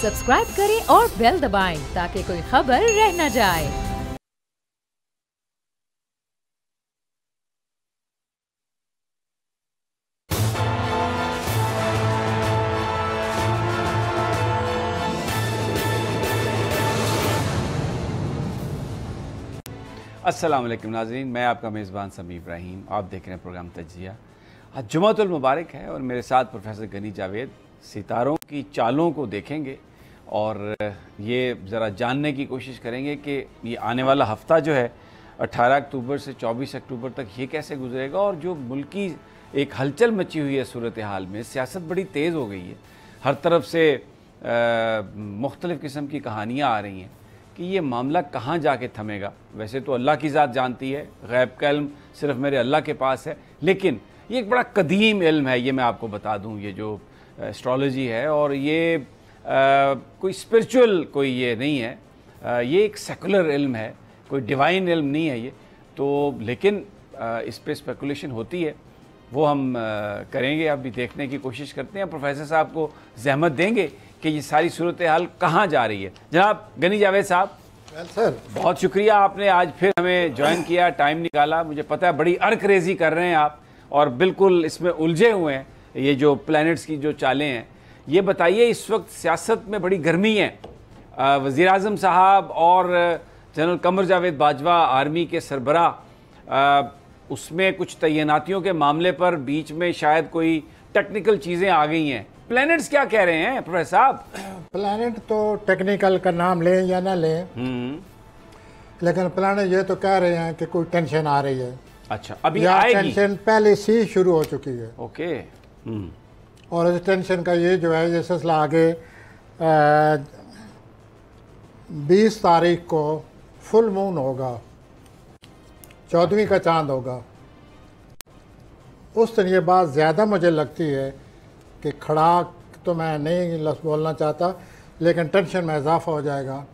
Subscribe करें और bell दबाएं ताकि कोई खबर रह न जाए। अस्सलाम वालेकुम नाज़रीन, मैं आपका मेज़बान समी इब्राहिम। आप देख रहे हैं प्रोग्राम तज्ज़िया। आज जुमातुल मुबारक है और मेरे साथ प्रोफेसर गनी जावेद सितारों की चालों को देखेंगे और ये ज़रा जानने की कोशिश करेंगे कि ये आने वाला हफ़्ता जो है 18 अक्टूबर से 24 अक्टूबर तक ये कैसे गुजरेगा। और जो मुल्की एक हलचल मची हुई है सूरत हाल में, सियासत बड़ी तेज़ हो गई है, हर तरफ से मुख्तलिफ़ किस्म की कहानियाँ आ रही हैं कि ये मामला कहाँ जाके थमेगा। वैसे तो अल्लाह की ज़ात जानती है, गैब का इल्म सिर्फ मेरे अल्लाह के पास है, लेकिन ये एक बड़ा कदीम इल्म है, ये मैं आपको बता दूँ। ये जो एस्ट्रोलॉजी है और ये कोई स्पिरिचुअल कोई ये नहीं है, ये एक सेकुलर इल्म है, कोई डिवाइन इल्म नहीं है ये तो। लेकिन इस पर स्पेकुलेशन होती है, वो हम करेंगे, अभी देखने की कोशिश करते हैं। प्रोफेसर साहब को जहमत देंगे कि ये सारी सूरत हाल कहाँ जा रही है। जनाब गनी जावेद साहब, सर बहुत शुक्रिया, आपने आज फिर हमें ज्वाइन किया, टाइम निकाला। मुझे पता है बड़ी अर्करेज़ी कर रहे हैं आप और बिल्कुल इसमें उलझे हुए हैं, ये जो प्लैनेट्स की जो चालें हैं। ये बताइए, इस वक्त सियासत में बड़ी गर्मी है, वज़ीर आज़म साहब और जनरल कमर जावेद बाजवा आर्मी के सरबराह, उसमें कुछ तैनातियों के मामले पर बीच में शायद कोई टेक्निकल चीज़ें आ गई हैं। प्लैनेट्स क्या कह रहे हैं प्रोफेसर साहब? प्लैनेट तो टेक्निकल का नाम लें या ना लें, लेकिन प्लैनेट ये तो कह रहे हैं कि कोई टेंशन आ रही है। अच्छा, अभी आएगी? टेंशन पहले से ही शुरू हो चुकी है। ओके। और इस टेंशन का ये जो है, ये सिलसिला आगे 20 तारीख को फुल मून होगा, 14वीं का चांद होगा। उस दिन ये बात ज़्यादा मुझे लगती है कि खड़ाक तो मैं नहीं लफ्ज़ बोलना चाहता, लेकिन टेंशन में इजाफा हो जाएगा,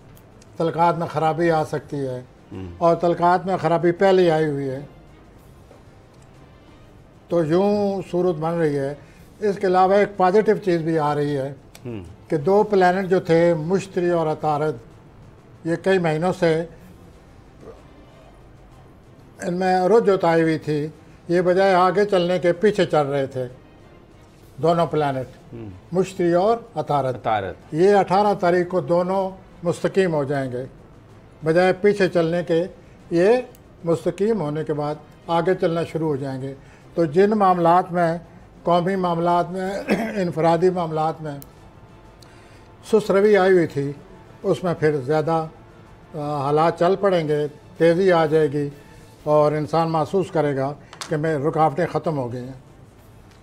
तलकात में ख़राबी आ सकती है और तलकात में ख़राबी पहले आई हुई है, तो यूँ सूरत बन रही है। इसके अलावा एक पॉजिटिव चीज़ भी आ रही है कि दो प्लैनेट जो थे, मुश्तरी और अतारद, ये कई महीनों से इनमें रुजत आई हुई थी, ये बजाय आगे चलने के पीछे चल रहे थे दोनों प्लैनेट, मुश्तरी और अतारद। ये 18 तारीख को दोनों मुस्तकीम हो जाएंगे, बजाय पीछे चलने के ये मुस्तकीम होने के बाद आगे चलना शुरू हो जाएंगे। तो जिन मामलात में, कौमी मामलात में, इनफरादी मामलात में सुसरवी आई हुई थी, उसमें फिर ज़्यादा हालात चल पड़ेंगे, तेज़ी आ जाएगी और इंसान महसूस करेगा कि मैं रुकावटें ख़त्म हो गई हैं।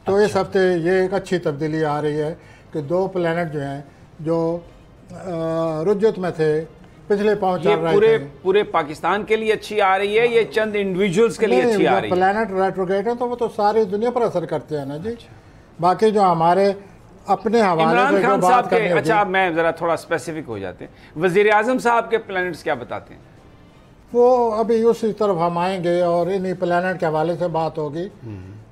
तो अच्छा। इस हफ्ते ये एक अच्छी तब्दीली आ रही है कि दो प्लैनेट जो हैं, जो रुज्जत में थे, पिछले पहुंच रहे थे, पूरे पाकिस्तान के लिए अच्छी आ रही है, ये चंद इंडिविजुअल्स के लिए अच्छी आ रही है? प्लैनेट रेट्रोग्रेड हैं तो वो तो सारी दुनिया पर असर करते हैं ना जी। बाकी जो हमारे अपने हवाले से बात करनी, अच्छा मैं ज़रा थोड़ा स्पेसिफिक हो जाते हैं, वज़ीर आज़म साहब के प्लैनेट्स क्या बताते हैं? वो अभी उसी तरफ हम आएंगे और इन्हीं प्लैनेट के हवाले से बात होगी।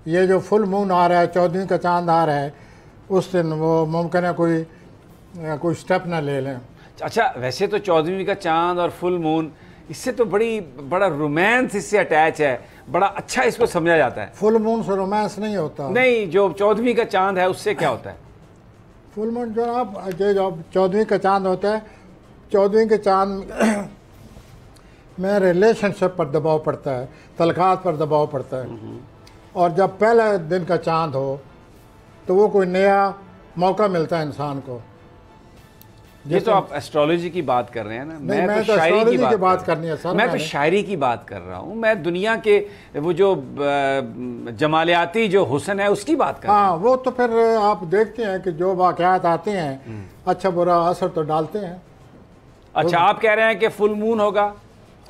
ये जो फुल मून आ रहा है, 14वीं का चांद आ रहा है, उस दिन वो मुमकिन है कोई स्टेप ना ले लें। अच्छा, वैसे तो 14वीं का चांद और फुल मून, इससे तो बड़ा रोमांस इससे अटैच है, बड़ा अच्छा इसको समझा जाता है। फुल मून से रोमांस नहीं होता। नहीं, जो 14वीं का चांद है उससे क्या होता है? फुल मून जो 14वीं का चांद होता है, 14वीं के चांद में रिलेशनशिप पर दबाव पड़ता है, तलकात पर दबाव पड़ता है। और जब पहला दिन का चांद हो तो वो कोई नया मौका मिलता है इंसान को। ये तो आप एस्ट्रोलॉजी की बात कर रहे हैं ना? मैं तो शायरी की बात करनी है सर। मैं तो शायरी की बात कर रहा हूँ, मैं दुनिया के वो जो जमालियाती जो हुस्न है उसकी बात कर रहा हूँ। हाँ, वो तो फिर आप देखते हैं कि जो वाक़यात आते हैं अच्छा बुरा असर तो डालते हैं। अच्छा, आप कह रहे हैं कि फुल मून होगा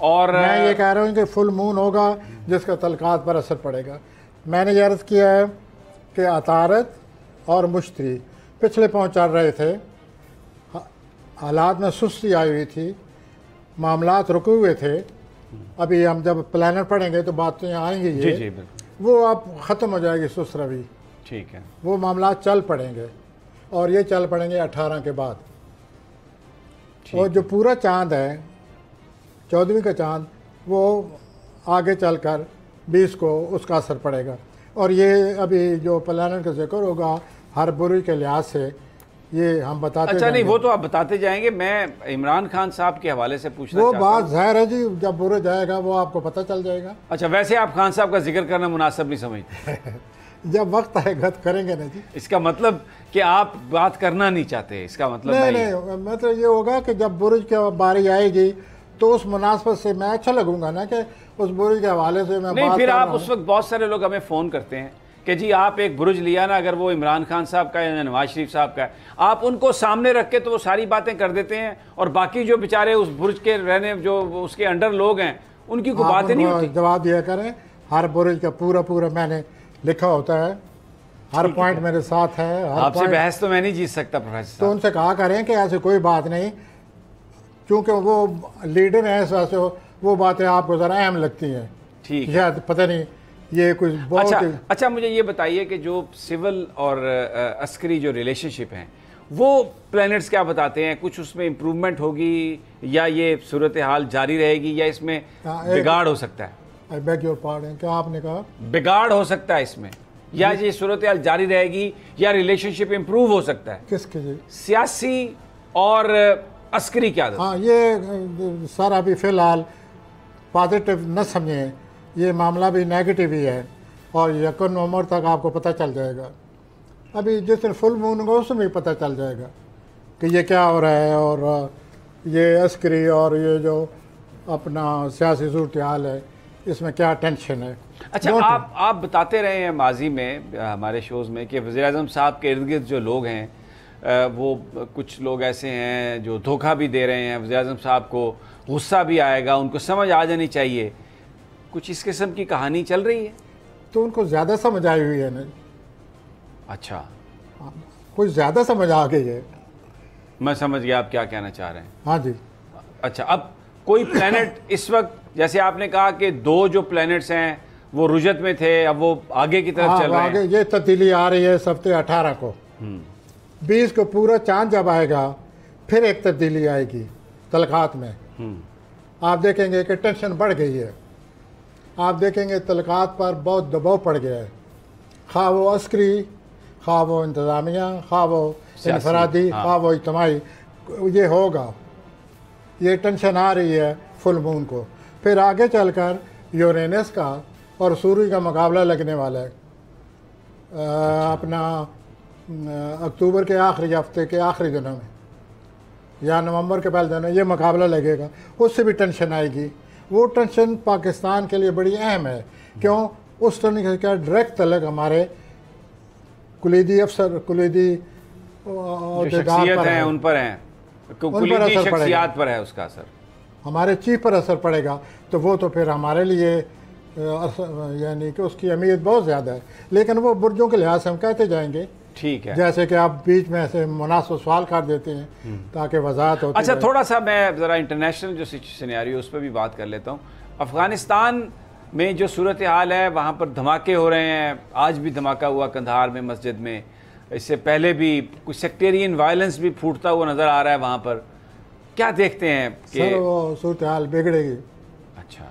और मैं ये कह रहा हूँ कि फुल मून होगा जिसका तलकात पर असर पड़ेगा। मैंने ये अर्ज़ किया है कि अतारद और मुश्तरी पिछले पहुँच चल रहे थे, हालात में सुस्ती आई हुई थी, मामलात रुके हुए थे। अभी हम जब प्लानर पढ़ेंगे तो बातें आएंगी, ये वो अब ख़त्म हो जाएगी सुसरवी, ठीक है, वो मामला चल पड़ेंगे और ये चल पड़ेंगे 18 के बाद। और जो पूरा चांद है 14वीं का चांद, वो आगे चलकर 20 को उसका असर पड़ेगा। और ये अभी जो प्लैनेट का जिक्र होगा हर बुरुज के लिहाज से, ये हम बताते अच्छा नहीं, वो तो आप बताते जाएंगे। मैं इमरान खान साहब के हवाले से पूछना वो चाहता बात ज़ाहिर है जी, जब बुरुज आएगा वो आपको पता चल जाएगा। अच्छा, वैसे आप खान साहब का जिक्र करना मुनासिब नहीं समझते? जब वक्त आएगा तो करेंगे ना जी। इसका मतलब कि आप बात करना नहीं चाहते, इसका मतलब नहीं, मतलब ये होगा कि जब बुरुज की बारी आएगी तो उस मुनासबत से मैं अच्छा लगूंगा ना कि उस बुरुज के हवाले से मैं नहीं। बात फिर कर आप रहा उस वक्त बहुत सारे लोग हमें फ़ोन करते हैं कि जी आप एक बुरुज लिया ना, अगर वो इमरान खान साहब का है या नवाज शरीफ साहब का है, आप उनको सामने रख के तो वो सारी बातें कर देते हैं, और बाकी जो बेचारे उस बुरुज के रहने जो उसके अंडर लोग हैं उनकी कोई बातें नहीं होती। जवाब दिया करें, हर बुरुज का पूरा मैंने लिखा होता है, हर पॉइंट मेरे साथ है। आपसे बहस तो मैं नहीं जीत सकता प्रोफेसर तो साहब। उनसे कहा करें कि ऐसे कोई बात नहीं, क्योंकि वो लीडर हैं, इस वजह से वो बातें आपको ज़रा अहम लगती हैं। ठीक है। शायद पता नहीं ये कुछ बहुत अच्छा, मुझे ये बताइए कि जो सिविल और अस्करी जो रिलेशनशिप हैं वो प्लैनेट्स क्या बताते हैं? कुछ उसमें इम्प्रूवमेंट होगी या ये सूरत हाल जारी रहेगी या इसमें बिगाड़ हो सकता है? आई बेग योर पार्डन, क्या आपने कहा? बिगाड़ हो सकता है इसमें, या ये सूरत हाल जारी रहेगी या रिलेशनशिप इम्प्रूव हो सकता है? किसके जी? सियासी और अस्करी क्या? हाँ, ये सर अभी फ़िलहाल पॉजिटिव न समझें, ये मामला भी नेगेटिव ही है, और 1 नवंबर तक आपको पता चल जाएगा। अभी जिस दिन फुल मून होगा उसमें भी पता चल जाएगा कि ये क्या हो रहा है, और ये अस्करी और ये जो अपना सियासी सूरत हाल है इसमें क्या टेंशन है। अच्छा, आप बताते रहे हैं माजी में हमारे शोज़ में कि वज़ीर-ए-आज़म साहब के इर्द गिर्द जो लोग हैं वो कुछ लोग ऐसे हैं जो धोखा भी दे रहे हैं वज़ीर-ए-आज़म साहब को, गुस्सा भी आएगा, उनको समझ आ जानी चाहिए, कुछ इस किस्म की कहानी चल रही है? तो उनको ज़्यादा समझ आई हुई है ना। अच्छा, कुछ ज़्यादा समझ आ गई है। मैं समझ गया आप क्या कहना चाह रहे हैं। हाँ जी। अच्छा, अब कोई प्लैनेट इस वक्त, जैसे आपने कहा कि 2 जो प्लैनेट्स हैं वो रुजत में थे, अब वो आगे की तरफ चल रहे हैं। आगे ये तब्दीली आ रही है इस हफ्ते 18 को। 20 को पूरा चांद जब आएगा फिर एक तब्दीली आएगी तलखात में। आप देखेंगे कि टेंशन बढ़ गई है, आप देखेंगे तलखात पर बहुत दबाव पड़ गया है, खा वो अस्करी, खा वो इंतज़ामिया, खा वो इनफरादी, खा वो इज्तिमाई, ये होगा। ये टेंशन आ रही है फुल मून को। फिर आगे चलकर यूरेनस का और सूर्य का मुकाबला लगने वाला है। अपना अक्टूबर के आखिरी हफ्ते के आखिरी दिनों में या नवंबर के पहले दिनों ये मुकाबला लगेगा, उससे भी टेंशन आएगी। वो टेंशन पाकिस्तान के लिए बड़ी अहम है। क्यों? उस तरीके का डायरेक्ट तलक हमारे कुलीदी अफसर, कुलीदी शख्सियत हैं उन पर है, कुलीदी शख्सियत पर है उसका असर, हमारे चीफ पर असर पड़ेगा। तो वो तो फिर हमारे लिए यानी कि उसकी अहमियत बहुत ज़्यादा है। लेकिन वो बुर्जों के लिहाज से हम कहते जाएंगे। ठीक है, जैसे कि आप बीच में ऐसे मुनासिब सवाल कर देते हैं ताकि वजाहत होती अच्छा, थोड़ा सा मैं ज़रा इंटरनेशनल जो सिनेरियो उस पर भी बात कर लेता हूँ। अफ़गानिस्तान में जो सूरत हाल है वहाँ पर धमाके हो रहे हैं, आज भी धमाका हुआ कंधार में मस्जिद में, इससे पहले भी कुछ सेक्टेरियन वायलेंस भी फूटता हुआ नज़र आ रहा है वहाँ पर। क्या देखते हैं कि सर वो सूरत हाल बिगड़ेगी? अच्छा,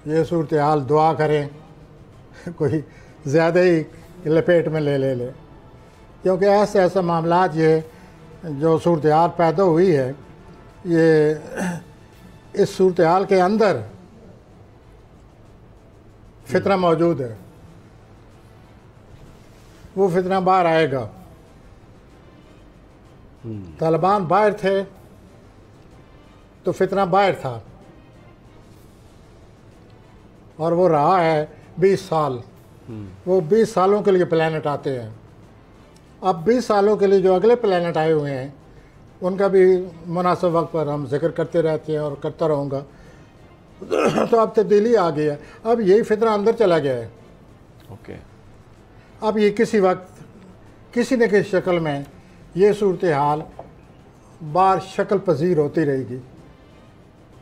ये सूरत हाल दुआ करें कोई ज़्यादा ही लपेट में ले क्योंकि ऐसे ऐसे मामलात ये जो सूरत हाल पैदा हुई है, ये इस सूरत हाल के अंदर फितना मौजूद है। वो फितना बाहर आएगा। तालिबान बाहर थे तो फितना बाहर था, और वो रहा है 20 साल। वो 20 सालों के लिए प्लैनेट आते हैं। अब 20 सालों के लिए जो अगले प्लैनेट आए हुए हैं उनका भी मुनासिब वक्त पर हम जिक्र करते रहते हैं और करता रहूँगा। तो अब तब्दीली आ गई है, अब यही फितना अंदर चला गया है। ओके, अब ये किसी वक्त किसी न किसी शक्ल में ये सूरत हाल बार शक्ल पजीर होती रहेगी,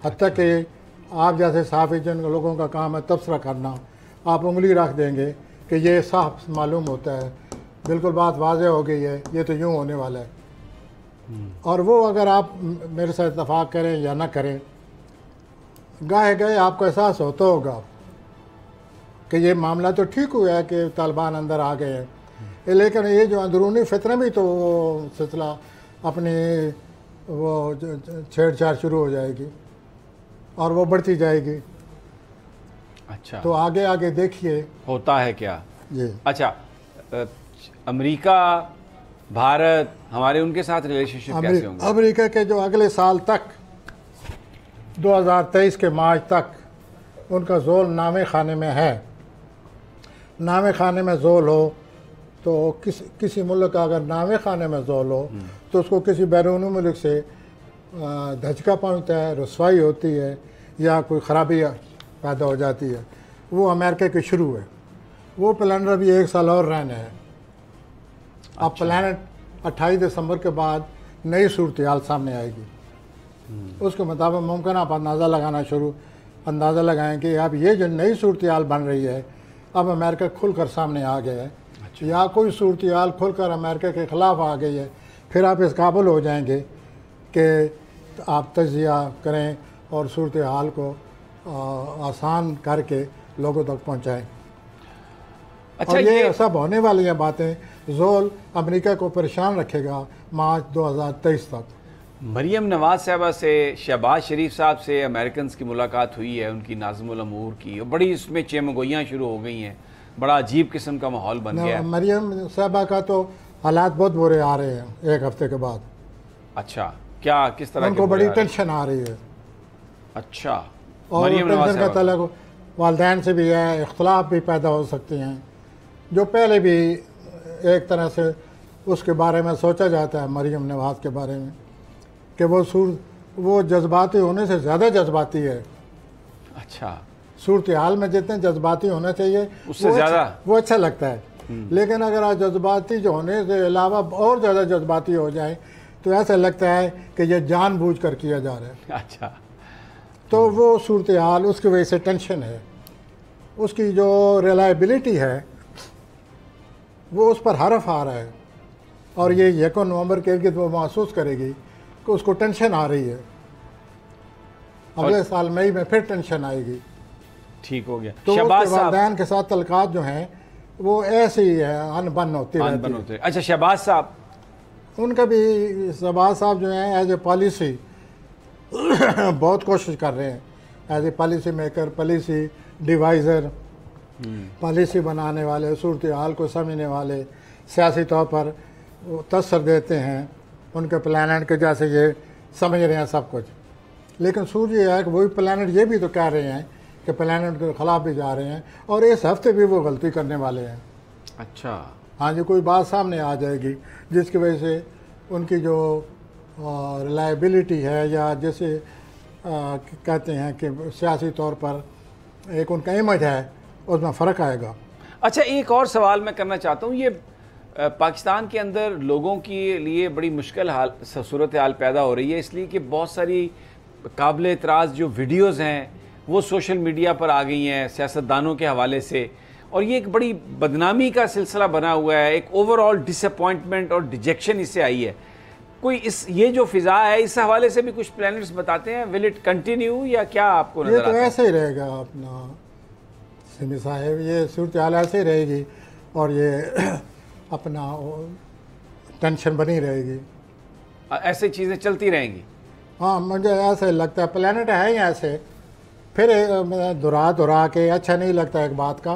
हत्ता कि आप जैसे साफ़ी जिन लोगों का काम है तबसरा करना, आप उंगली रख देंगे कि ये साफ मालूम होता है, बिल्कुल बात वाज़ेह हो गई है, ये तो यूँ होने वाला है। और वो अगर आप मेरे साथ इत्तेफाक करें या ना करें, गाहे गए आपको एहसास होता होगा कि ये मामला तो ठीक हुआ है कि तालिबान अंदर आ गए हैं, लेकिन ये जो अंदरूनी फितने भी तो वो सिलसिला अपनी वो छेड़छाड़ शुरू हो जाएगी और वो बढ़ती जाएगी। अच्छा, तो आगे आगे देखिए होता है क्या जी। अच्छा, अमेरिका, भारत, हमारे उनके साथ रिलेशनशिप कैसे होंगे? अमेरिका के जो अगले साल तक 2023 के मार्च तक उनका जोल नामे खाने में है। नामे खाने में जोल हो तो किसी मुल्क का अगर नामे खाने में जोल हो तो उसको किसी बैरूनी मुल्क से धचका पहुँचता है, रसवाई होती है या कोई ख़राबी पैदा हो जाती है। वो अमेरिका की शुरू है। वो प्लानर अभी 1 साल और रहना है। अब प्लानट 28 दिसंबर के बाद नई सूरत हाल सामने आएगी। उसके मुताबिक मुमकिन आप अंदाज़ा लगाएं कि अब ये जो नई सूरत हाल बन रही है, अब अमेरिका खुलकर सामने आ गया है। अच्छा। या कोई सूरत हाल खुलकर अमेरिका के ख़िलाफ़ आ गई है, फिर आप इस काबिल हो जाएंगे कि आप तजिया करें और सूरत हाल को आसान करके लोगों तक पहुँचाएँ। अच्छा, और ये सब होने वाली हैं बातें। जोल अमेरिका को परेशान रखेगा मार्च 2023 तक। मरियम नवाज साहबा से, शहबाज शरीफ साहब से अमेरिकन की मुलाकात हुई है, उनकी नाज़िमुल अमूर की, और बड़ी इसमें चेमगोइयाँ शुरू हो गई हैं। बड़ा अजीब किस्म का माहौल बन गया है। मरियम साहबा का तो हालात बहुत बुरे आ रहे हैं 1 हफ्ते के बाद। अच्छा, क्या किस तरह? उनको बड़ी टेंशन आ रही है। अच्छा, और टेंशन का तल्लुक वालिदैन से भी है, इख्तलाफ भी पैदा हो सकते हैं, जो पहले भी एक तरह से उसके बारे में सोचा जाता है मरियम नवाज के बारे में कि वो जज्बाती होने से ज़्यादा जज्बाती है। अच्छा, सूरत हाल में जितने जज्बाती होना चाहिए उससे ज़्यादा वो अच्छा लगता है। लेकिन अगर आप जज्बाती जो होने से अलावा और ज़्यादा जज्बाती हो जाए तो ऐसा लगता है कि ये जानबूझकर किया जा रहा है। अच्छा, तो वो सूरत हाल उसकी वजह से टेंशन है। उसकी जो रिलायबिलिटी है वो उस पर हरफ आ रहा है, और ये 1 नवंबर के इर्द वो महसूस करेगी कि उसको टेंशन आ रही है। अगले साल मई में फिर टेंशन आएगी। ठीक हो गया। तो शहबाज वालिदैन के साथ तल्कात जो हैं वो ऐसे ही है, अनबन होती रहती है। अच्छा, शहबाज साहब, उनका भी, शहबाज साहब जो हैं एज ए पॉलिसी बहुत कोशिश कर रहे हैं, as a policy maker, policy deviser, policy बनाने वाले, सूरत हाल को समझने वाले, सियासी तौर पर तसर देते हैं उनके प्लानट के जैसे ये समझ रहे हैं सब कुछ। लेकिन सूझ ये है कि वही प्लानट ये भी तो कह रहे हैं कि प्लानट के ख़िलाफ़ भी जा रहे हैं, और इस हफ्ते भी वो गलती करने वाले हैं। अच्छा, हाँ जी, कोई बात सामने आ जाएगी जिसकी वजह से उनकी जो रिलायबिलिटी है, या जैसे कहते हैं कि सियासी तौर पर एक उनका इमेज है, उसमें फ़र्क आएगा। अच्छा, एक और सवाल मैं करना चाहता हूँ। ये पाकिस्तान के अंदर लोगों के लिए बड़ी मुश्किल सूरत हाल पैदा हो रही है, इसलिए कि बहुत सारी काबिल एतराज़ जो वीडियोज़ हैं वो सोशल मीडिया पर आ गई हैं सियासतदानों के हवाले से, और ये एक बड़ी बदनामी का सिलसिला बना हुआ है। एक ओवरऑल डिसअपॉइंटमेंट और डिजेक्शन इससे आई है। कोई ये जो फिज़ा है, इस हवाले से भी कुछ प्लानर्स बताते हैं, विल इट कंटिन्यू या क्या आपको नजर आता है? ये तो ऐसे ही रहेगा अपना सिमी साहब, ये सूरत हाल ऐसे ही रहेगी, और ये अपना टेंशन बनी रहेगी, ऐसे चीज़ें चलती रहेंगी। हाँ, मुझे ऐसे लगता है प्लानट है ही ऐसे। फिर दोहरा के अच्छा नहीं लगता एक बात का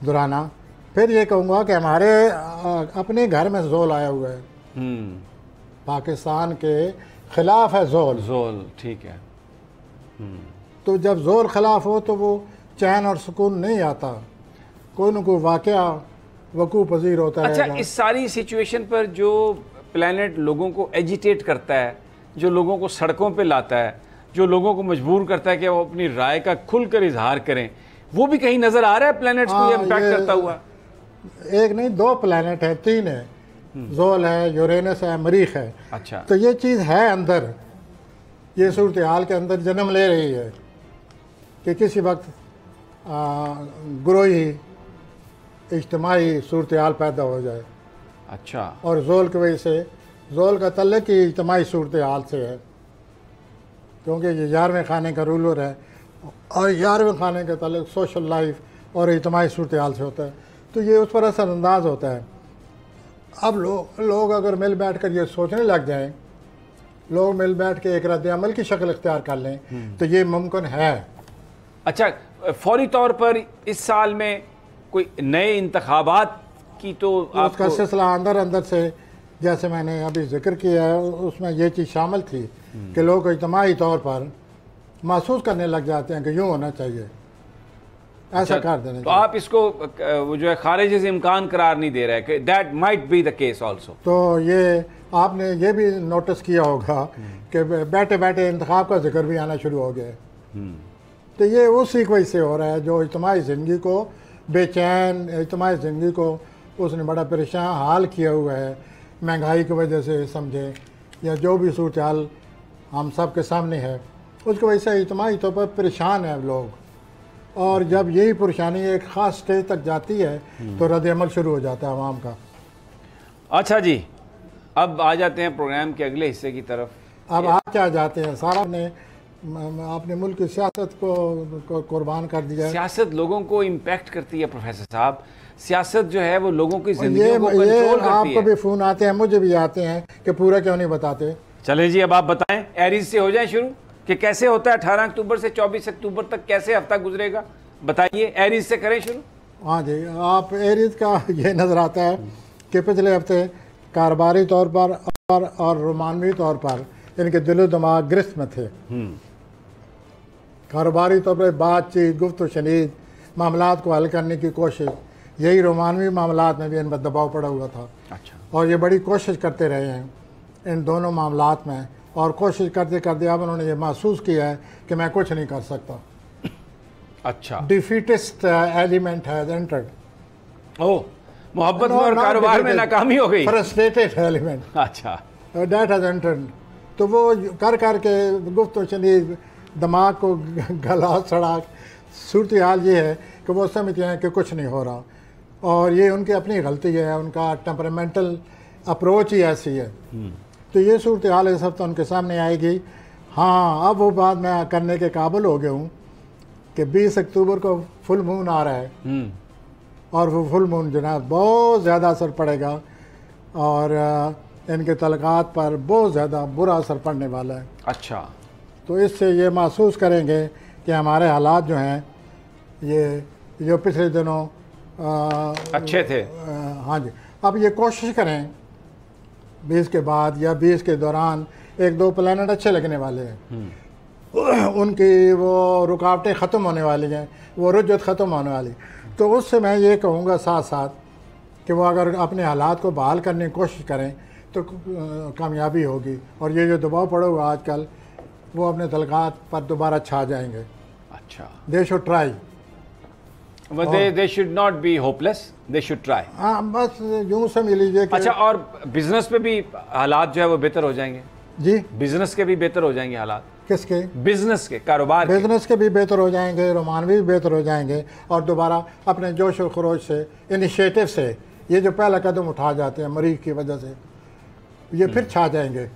दोहराना। फिर ये कहूँगा कि हमारे अपने घर में जोल आया हुआ है, पाकिस्तान के ख़िलाफ़ है जोल। ठीक है। तो जब जोल ख़िलाफ़ हो तो वो चैन और सुकून नहीं आता, कोई न कोई वाक़या वकूफ़ पज़ीर होता है। अच्छा, इस सारी सिचुएशन पर जो प्लानट लोगों को एजिटेट करता है, जो लोगों को सड़कों पे लाता है, जो लोगों को मजबूर करता है कि वो अपनी राय का खुलकर इजहार करें, वो भी कहीं नज़र आ रहा है प्लैनेट्स को इम्पैक्ट करता हुआ? एक नहीं, 2 प्लैनेट है, 3 है, जोल है, यूरेनस है, मरीख है। अच्छा, तो ये चीज़ है अंदर, ये सूरत हाल के अंदर जन्म ले रही है कि किसी वक्त ग्रोही इज्तिमाई सूरत हाल पैदा हो जाए। अच्छा, और जोल की वजह से जोल का तल्लुक़ की इज्तिमाई सूरत हाल से है, क्योंकि ये 11वें खाने का रूलर है और 11वें खाने का तल्लुक़ सोशल लाइफ और इज्तिमाई सूरत हाल से होता है, तो ये उस पर असरअंदाज होता है। अब लोग अगर मिल बैठ कर ये सोचने लग जाएं, लोग मिल बैठ के एक रद्द अमल की शक्ल इख्तियार कर लें, तो ये मुमकिन है। अच्छा, फौरी तौर पर इस साल में कोई नए इंतखाबात की तो उसका सिलसिला अंदर अंदर से, जैसे मैंने अभी जिक्र किया है, उसमें यह चीज़ शामिल थी कि लोग इज्तिमाई तौर पर महसूस करने लग जाते हैं कि यूँ होना चाहिए, ऐसा कर देना। तो आप इसको वो जो है खारिज से इम्कान करार नहीं दे रहे कि that might be the case also. तो ये आपने ये भी नोटिस किया होगा कि बैठे बैठे इंतखाब का जिक्र भी आना शुरू हो गया। तो ये उसी वजह से हो रहा है जो इज्तिमाई ज़िंदगी को बेचैन, इज्तिमाई ज़िंदगी को उसने बड़ा परेशान हाल किया हुआ है, महंगाई की वजह से समझे या जो भी सूरत हाल हम सब के सामने है, उसकी वजह से इज्तिमाई तौर पर परेशान हैं लोग। और जब यही परेशानी एक ख़ास स्टेज तक जाती है तो रद्द अमल शुरू हो जाता है आवाम का। अच्छा जी, अब आ जाते हैं प्रोग्राम के अगले हिस्से की तरफ। अब आप क्या जाते हैं, सारा ने अपने मुल्क की सियासत को कुर्बान कर दिया है। सियासत लोगों को इम्पैक्ट करती है प्रोफेसर साहब, सियासत जो है वो लोगों की जिंदगी को कंट्रोल करती है। आपको भी फ़ोन आते हैं, मुझे भी आते हैं कि पूरा क्यों नहीं बताते। चले जी, अब आप बताएं, एरीज से हो जाए शुरू कि कैसे होता है 18 अक्टूबर से 24 अक्टूबर तक कैसे हफ्ता गुजरेगा, बताइए। एरीज से करें शुरू। हाँ जी, आप एरीज का ये नज़र आता है कि पिछले हफ्ते कारोबारी तौर पर और रोमानवी तौर पर इनके दिलो दिमाग गिरफ्त में थे। कारोबारी तौर पर बातचीत, गुफ्त शनीद, मामलात को हल करने की कोशिश, यही रोमानवी मामलात में भी इन पर दबाव पड़ा हुआ था। अच्छा। और ये बड़ी कोशिश करते रहे हैं इन दोनों मामलात में, और कोशिश करते करते अब उन्होंने ये महसूस किया है कि मैं कुछ नहीं कर सकता। अच्छा, डिफीटिस्ट एलिमेंट हैज एंटर्ड। ओह, मोहब्बत में और कारोबार में नाकामी हो गई। फ्रस्ट्रेटेड एलिमेंट, अच्छा, दैट हैज एंटर्ड। तो वो कर के गुफ्त शनीद दिमाग को गला सड़ा, सूरत हाल ये है कि वो समझते हैं कि कुछ नहीं हो रहा, और ये उनकी अपनी गलती है, उनका टेम्परामेंटल अप्रोच ही ऐसी है। तो ये सूरत हाल इस हफ्ते उनके सामने आएगी। हाँ, अब वो बात मैं करने के काबिल हो गया हूँ कि 20 अक्टूबर को फुल मून आ रहा है, और वो फुल मून जनाब बहुत ज़्यादा असर पड़ेगा और इनके तलक़ात पर बहुत ज़्यादा बुरा असर पड़ने वाला है। अच्छा, तो इससे ये महसूस करेंगे कि हमारे हालात जो हैं ये जो पिछले दिनों अच्छे थे। हाँ जी, अब ये कोशिश करें 20 के बाद या 20 के दौरान 1-2 प्लैनेट अच्छे लगने वाले हैं, उनकी वो रुकावटें ख़त्म होने वाली हैं, वो रुज्जत ख़त्म होने वाली। तो उससे मैं ये कहूँगा साथ साथ कि वो अगर अपने हालात को बहाल करने की कोशिश करें तो कामयाबी होगी, और ये जो दबाव पड़ा हुआ आजकल वो अपने तलक़ात पर दोबारा छा जाएंगे। अच्छा, they should try, they should not be hopeless, they should try। हाँ, बस यूँ समझ लीजिए कि अच्छा, और बिजनेस पे भी हालात जो है वो बेहतर हो जाएंगे जी। बिजनेस के भी बेहतर हो जाएंगे हालात। किसके? बिजनेस के, कारोबार के। बिजनेस के भी बेहतर हो जाएंगे, रोमानवी भी बेहतर हो जाएंगे, और दोबारा अपने जोश और खरोश से, इनिशिएटिव से ये जो पहला कदम उठा जाते हैं मरीज की वजह से, ये फिर छा जाएंगे।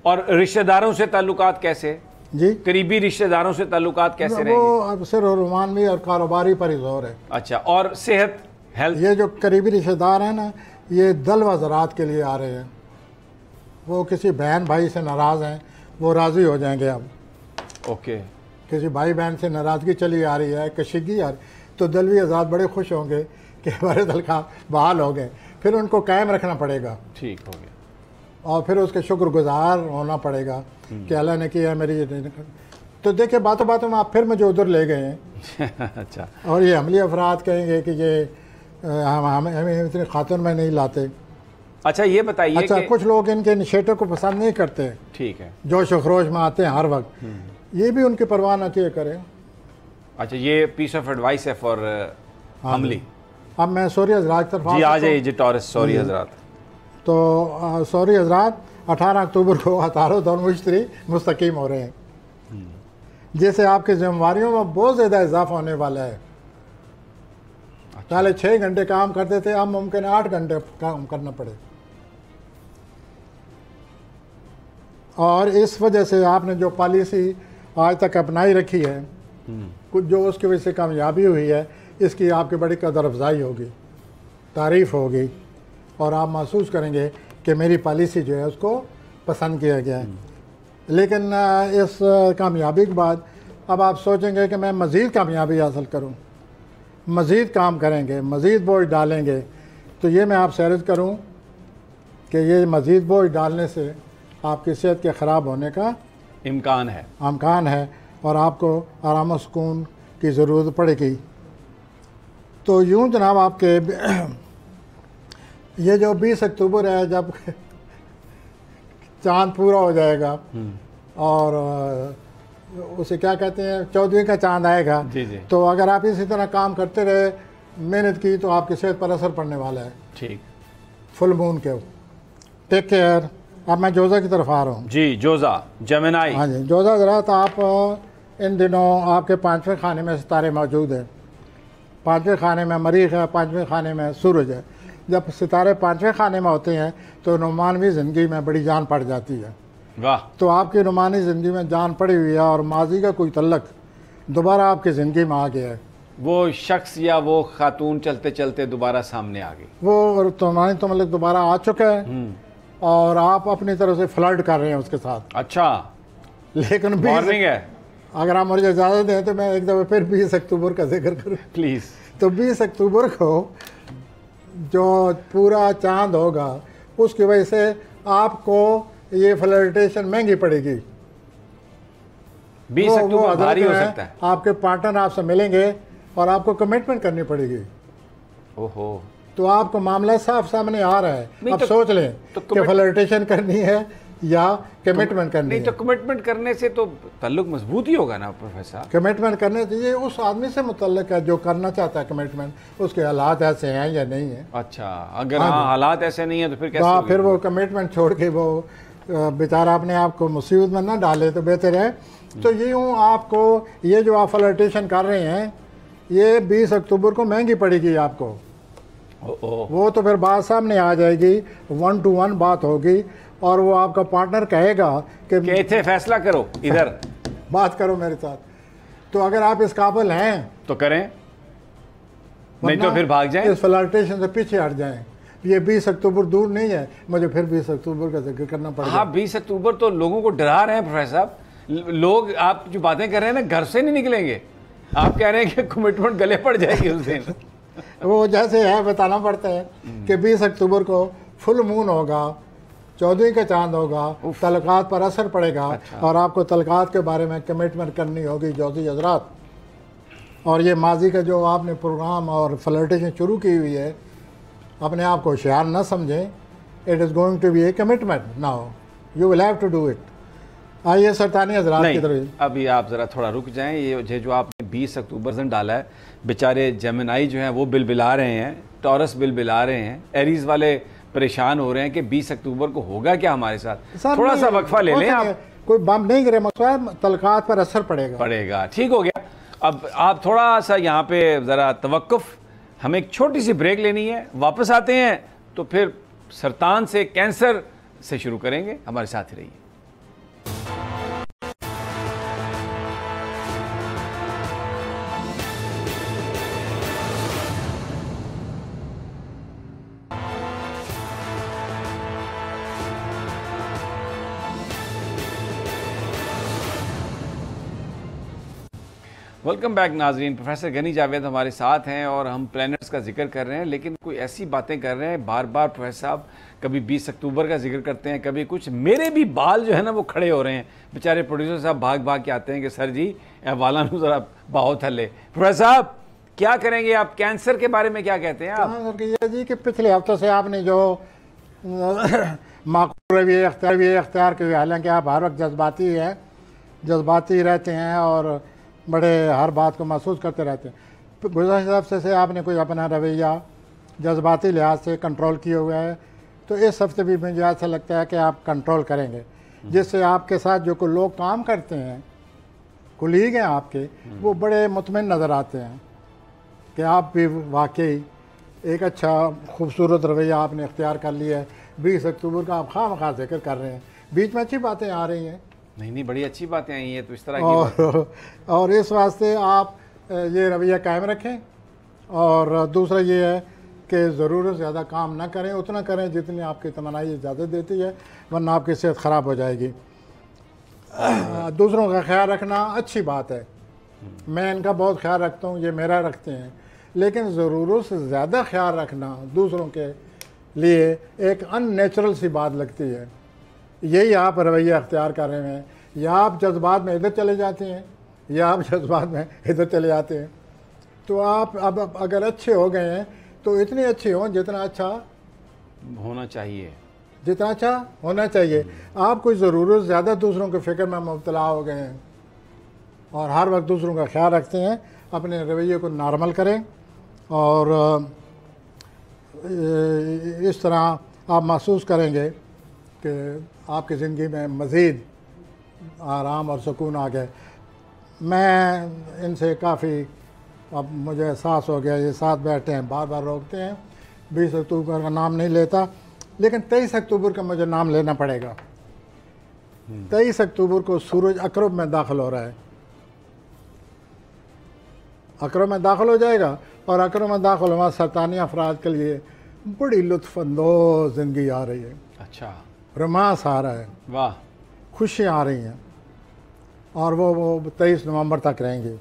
और रिश्तेदारों से ताल्लुकात कैसे जी? करीबी रिश्तेदारों से ताल्लुकात कैसे रहेंगे? वो अब सिर्फ रोमानवी और कारोबारी पर ही जोर है। अच्छा, और सेहत, हेल्थ? ये जो करीबी रिश्तेदार हैं ना, ये दल व ज़रात के लिए आ रहे हैं। वो किसी बहन भाई से नाराज़ हैं, वो राज़ी हो जाएंगे अब। ओके। किसी भाई बहन से नाराज़गी चली आ रही है, कशीदगी आ रही, तो दलवी आज़ाद बड़े खुश होंगे कि हमारे दल का बहाल हो गए। फिर उनको कायम रखना पड़ेगा, ठीक हो गया, और फिर उसके शुक्रगुजार होना पड़ेगा कि अल्लाह ने किया मेरी। तो देखिए, बातों बातों में आप फिर मुझे उधर ले गए हैं। अच्छा, और ये हमली अफराद कहेंगे कि ये हमें इतनी खातिर में नहीं लाते। अच्छा, ये बताइए। अच्छा, कुछ लोग इनके इनिशिएटिव को पसंद नहीं करते, ठीक है, जोश और खरोश में आते हैं हर वक्त, ये भी उनकी परवाह न किए करें। अच्छा, ये पीस ऑफ एडवाइस है फॉर हमली। अब मैं सॉरी हजरात तरफ जी आ जाइए जी, टॉरस सॉरी हजरात। तो सॉरी हजरात 18 अक्टूबर को अतारत और मुश्तरी मुस्तकीम हो रहे हैं, जैसे आपकी जिम्मेवारियों में बहुत ज़्यादा इजाफा होने वाला है। पहले 6 घंटे काम करते थे, अब मुमकिन 8 घंटे काम करना पड़े। और इस वजह से आपने जो पॉलिसी आज तक अपनाई रखी है, कुछ जो उसकी वजह से कामयाबी हुई है, इसकी आपकी बड़ी कदर अफजाई होगी, तारीफ़ होगी और आप महसूस करेंगे कि मेरी पॉलिसी जो है उसको पसंद किया गया है। लेकिन इस कामयाबी के बाद अब आप सोचेंगे कि मैं मज़ीद कामयाबी हासिल करूं, मज़ीद काम करेंगे, मज़ीद बोझ डालेंगे, तो ये मैं आपसे अर्ज़ करूं कि ये मज़ीद बोझ डालने से आपकी सेहत के ख़राब होने का इम्कान है और आपको आराम और सुकून की ज़रूरत पड़ेगी। तो यूँ जनाब आपके ये जो 20 अक्टूबर है, जब चांद पूरा हो जाएगा और उसे क्या कहते हैं, 14वीं का चांद आएगा, जी जी। तो अगर आप इसी तरह काम करते रहे, मेहनत की, तो आपकी सेहत पर असर पड़ने वाला है। ठीक, फुल मून के टेक केयर। अब मैं जोज़ा की तरफ आ रहा हूँ। जी, जोज़ा जेमिनी। हाँ जी, जोज़ा ज़रा, तो आप इन दिनों आपके 5वें खाने में सितारे मौजूद हैं। 5वें खाने में मरीख है, 5वें खाने में सूरज है। जब सितारे 5वें खाने में होते हैं तो नुमानवी ज़िंदगी में बड़ी जान पड़ जाती है। वाह। तो आपकी नुमानी ज़िंदगी में जान पड़ी हुई है और माजी का कोई तल्लक दोबारा आपकी ज़िंदगी में आ गया है। वो शख्स या वो खातून चलते चलते दोबारा सामने आ गई, वो तुम्हारी तो मतलब दोबारा आ चुका है और आप अपनी तरफ से फ्लर्ट कर रहे हैं उसके साथ। अच्छा, लेकिन वार्निंग है। अगर आप मुझे इजाज़त दें तो मैं एक दफ़ा फिर 20 अक्टूबर का जिक्र करूँ प्लीज़। तो 20 अक्टूबर को जो पूरा चांद होगा, उसकी वजह से आपको ये फ्लर्टेशन महंगी पड़ेगी। 20 अक्टूबर भारी हो सकता है। आपके पार्टनर आपसे मिलेंगे और आपको कमिटमेंट करनी पड़ेगी। ओहो, तो आपको मामला साफ सामने आ रहा है। अब सोच लें तो कि फ्लर्टेशन करनी है या कमिटमेंट करनी नहीं है। तो कमिटमेंट करने से तो ताल्लुक मजबूत ही होगा ना प्रोफेसर। कमिटमेंट करने से ये उस आदमी से मुतल्लिक है जो करना चाहता है कमिटमेंट, उसके हालात ऐसे हैं या नहीं है। अच्छा, अगर हाँ हालात ऐसे नहीं है तो फिर कैसे हाँ, होगी? फिर वो कमिटमेंट छोड़ के वो बेचारा अपने आप को मुसीबत में ना डाले तो बेहतर है। तो ये यूँ आपको ये जो आप फ्लर्टेशन कर रहे हैं, ये 20 अक्टूबर को महंगी पड़ेगी आपको। वो तो फिर बात सामने आ जाएगी, 1 to 1 बात होगी और वो आपका पार्टनर कहेगा कि थे फैसला करो, इधर बात करो मेरे साथ। तो अगर आप इस काबिल हैं तो करें, नहीं तो फिर भाग जाएं। इस फ्लर्टेशन से पीछे हट जाएं। ये 20 अक्टूबर दूर नहीं है, मुझे फिर 20 अक्टूबर का जिक्र करना पड़ेगा। हाँ, 20 अक्टूबर तो लोगों को डरा रहे हैं प्रोफेसर साहब। लोग आप जो बातें कर रहे हैं ना, घर से नहीं निकलेंगे। आप कह रहे हैं कि कमिटमेंट गले पड़ जाएगी उस दिन। वो जैसे है बताना पड़ता है कि 20 अक्टूबर को फुल मून होगा, 14वीं का चांद होगा, तलकात पर असर पड़ेगा। अच्छा। और आपको तलकात के बारे में कमिटमेंट करनी होगी जोजी हजरात। और ये माजी का जो आपने प्रोग्राम और फ्लर्टेशन शुरू की हुई है, अपने आप को होशियार न समझें। It is going to be a commitment now, you will have to do it. आइए सरतानी हजरात की तरफ। अभी आप ज़रा थोड़ा रुक जाएं। ये जो आपने 20 अक्टूबर से डाला है, बेचारे जेमिनी जो हैं वो बिलबिला रहे हैं, टॉरस बिलबिला रहे हैं, एरीज वाले परेशान हो रहे हैं कि 20 अक्टूबर को होगा क्या हमारे साथ। थोड़ा सा वक्फा ले लें आप। कोई बम नहीं गिरे, मसला तलकात पर असर पड़ेगा। ठीक हो गया। अब आप थोड़ा सा यहाँ पे ज़रा तवक्कुफ, हमें एक छोटी सी ब्रेक लेनी है, वापस आते हैं तो फिर सरतान से, कैंसर से शुरू करेंगे। हमारे साथ ही रहिए। वेलकम बैक नाजरीन। प्रोफेसर गनी जावेद हमारे साथ हैं और हम प्लैनेट्स का जिक्र कर रहे हैं, लेकिन कोई ऐसी बातें कर रहे हैं बार बार प्रोफेसर साहब, कभी 20 अक्टूबर का जिक्र करते हैं, कभी कुछ। मेरे भी बाल जो है ना वो खड़े हो रहे हैं। बेचारे प्रोड्यूसर साहब भाग भाग के आते हैं कि सर जी वाला ज़रा बाहो थले। प्रोफेसर साहब क्या करेंगे आप, कैंसर के बारे में क्या कहते हैं आप? ये जी कि पिछले हफ्तों से आपने जो माकूल रवैये अख्तियार किए, हालांकि आप हर वक्त जज्बाती रहते हैं और बड़े हर बात को महसूस करते रहते हैं। गुज़श्ता हफ्ते से आपने कोई अपना रवैया जज्बाती लिहाज से कंट्रोल किया हुआ है, तो इस हफ्ते भी मुझे ऐसा लगता है कि आप कंट्रोल करेंगे, जिससे आपके साथ जो कोई लोग काम करते हैं, कुलीग हैं आपके, वो बड़े मुतमईन नज़र आते हैं कि आप भी वाकई एक अच्छा खूबसूरत रवैया आपने इख्तियार कर लिया है। 20 अक्टूबर का आप खामखा जिक्र कर रहे हैं, बीच में अच्छी बातें आ रही हैं। नहीं नहीं, बड़ी अच्छी बातें आई हैं, तो इस तरह की और इस वास्ते आप ये रवैया कायम रखें। और दूसरा ये है कि ज़रूरत से ज़्यादा काम ना करें, उतना करें जितनी आपकी तमन्नाई इजाज़त देती है, वरना आपकी सेहत ख़राब हो जाएगी। दूसरों का ख्याल रखना अच्छी बात है, मैं इनका बहुत ख्याल रखता हूँ, ये मेरा रखते हैं, लेकिन ज़रूरत से ज़्यादा ख्याल रखना दूसरों के लिए एक अननेचुरल सी बात लगती है। यही आप रवैया अख्तियार कर रहे हैं, या आप जज्बात में इधर चले जाते हैं या आप जज्बात में इधर चले जाते हैं। तो आप अब अगर अच्छे हो गए हैं तो इतने अच्छे हों जितना अच्छा होना चाहिए, जितना अच्छा होना चाहिए। आप कोई ज़रूरत ज़्यादा दूसरों के फ़िक्र में मुब्तला हो गए हैं और हर वक्त दूसरों का ख्याल रखते हैं, अपने रवैये को नॉर्मल करें और इस तरह आप महसूस करेंगे कि आपकी ज़िंदगी में मज़ीद आराम और सुकून आ गए। मैं इनसे काफ़ी अब मुझे एहसास हो गया, ये साथ बैठे हैं, बार बार रोकते हैं, 20 अक्टूबर का नाम नहीं लेता, लेकिन 23 अक्टूबर का मुझे नाम लेना पड़ेगा। 23 अक्टूबर को सूरज अकरब में दाखिल हो रहा है, अकरब में दाखिल हो जाएगा और अकरब में दाखिल हुआ सरतानी अफराद के लिए बड़ी लुत्फ़अंदोज़ ज़िंदगी आ रही है। अच्छा, रोमांस आ रहा है, वाह, खुशियाँ आ रही हैं और वो 23 नवंबर तक रहेंगी।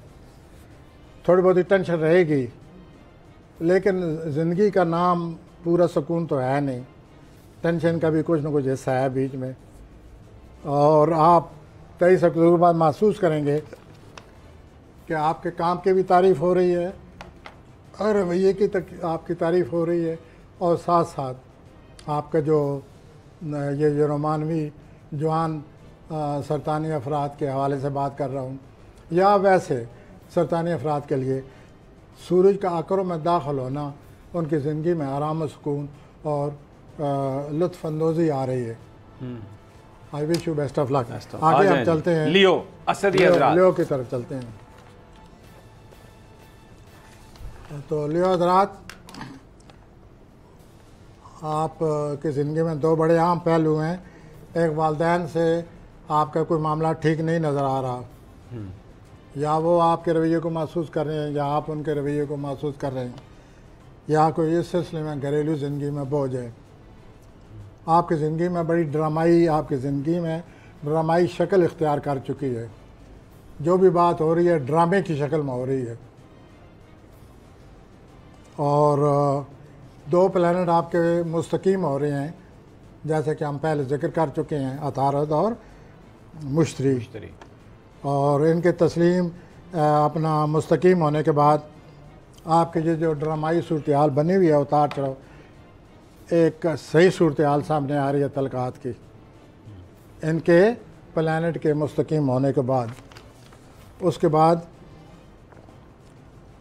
थोड़ी बहुत टेंशन रहेगी, लेकिन ज़िंदगी का नाम पूरा सुकून तो है नहीं, टेंशन का भी कुछ ना कुछ हिस्सा है बीच में। और आप 23 अक्टूबर के बाद महसूस करेंगे कि आपके काम की भी तारीफ़ हो रही है और रवैये की आपकी तारीफ़ हो रही है, और साथ साथ आपका जो ये रोमानवी जवान सरतानी अफराद के हवाले से बात कर रहा हूँ, या वैसे सरतानी अफराद के लिए सूरज का अकरब में दाखिल होना उनकी ज़िंदगी में आराम और सुकून और लुत्फ़अंदोज़ी आ रही है। I wish you best of luck. आगे हम चलते हैं लियो असदी हज़रात, लियो की तरफ चलते हैं। तो लियो हज़रात, आप की ज़िंदगी में दो बड़े अहम पहलू हैं। एक, वालिदैन से आपका कोई मामला ठीक नहीं नज़र आ रहा, या वो आपके रवैये को महसूस कर रहे हैं या आप उनके रवैये को महसूस कर रहे हैं, या कोई इस सिलसिले में घरेलू ज़िंदगी में बोझ है। आपकी ज़िंदगी में बड़ी ड्रामाई, आपकी ज़िंदगी में ड्रामाई शक्ल इख्तियार कर चुकी है। जो भी बात हो रही है ड्रामे की शक्ल में हो रही है। और दो प्लैनेट आपके मुस्तकीम हो रहे हैं, जैसे कि हम पहले जिक्र कर चुके हैं, अतारद और मुश्तरी। और इनके तस्लीम अपना मुस्तकीम होने के बाद आपके ये जो ड्रामाई सूरत हाल बनी हुई है, उतार चढ़ाव, एक सही सूरत हाल सामने आ रही है तलकात की, इनके प्लैनेट के मुस्तकीम होने के बाद। उसके बाद